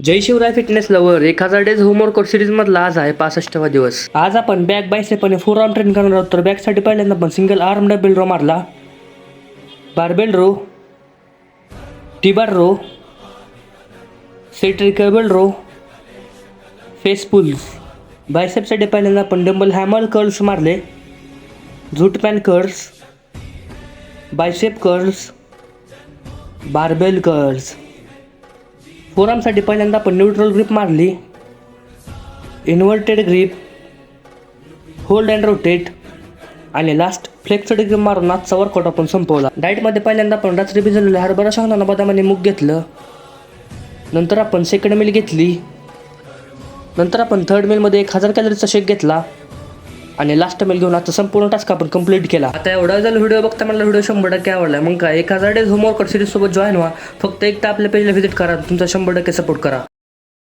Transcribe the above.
जय Shivray fitness lover 1000 days homework series मधला आज आहे 65वा दिवस. आज आपण बॅक बायसेप आणि फोर आर्म ट्रेन करणार आहोत. तर बॅकसाठी पहिल्यांदा आपण सिंगल आर्म डबल रो मारला, barbell row, T bar row, set रिकर्बल रो, फेस पुल्स. बायसेपसाठी पहिल्यांदा आपण डंबल हॅमर कर्ल्स मारले, Zottman curls, bicep curls, barbell curls. फोरआर्मसाठी पहिल्यांदा आपण न्यूट्रल ग्रिप मारली, inverted grip, hold and rotate आणि लास्ट फ्लेक्सड ग्रिप मारून आजचा वर्कआउट आपण संपवला. डाएटमध्ये पहिल्यांदा आपण रात्री भिजवलेले हरभरा, शेंगदाणा, बदाम आणि मूग घेतलं. नंतर आपण सेकंड मील घेतली. नंतर आपण थर्ड मीलमध्ये 1000 कॅलरीचा शेक घेतला आणि लास्ट मील घेऊन आजचा संपूर्ण टास्क आपण कंप्लीट केला. आता एवढा झाला व्हिडिओ बघता मला व्हिडिओ 100% आवडला. मग काय 1000 डेज होमवर्क सिरीज सोबत जॉईन व्हा. फक्त एकदा आपल्या पेजला व्हिजिट करा, तुमचा 100% सपोर्ट करा.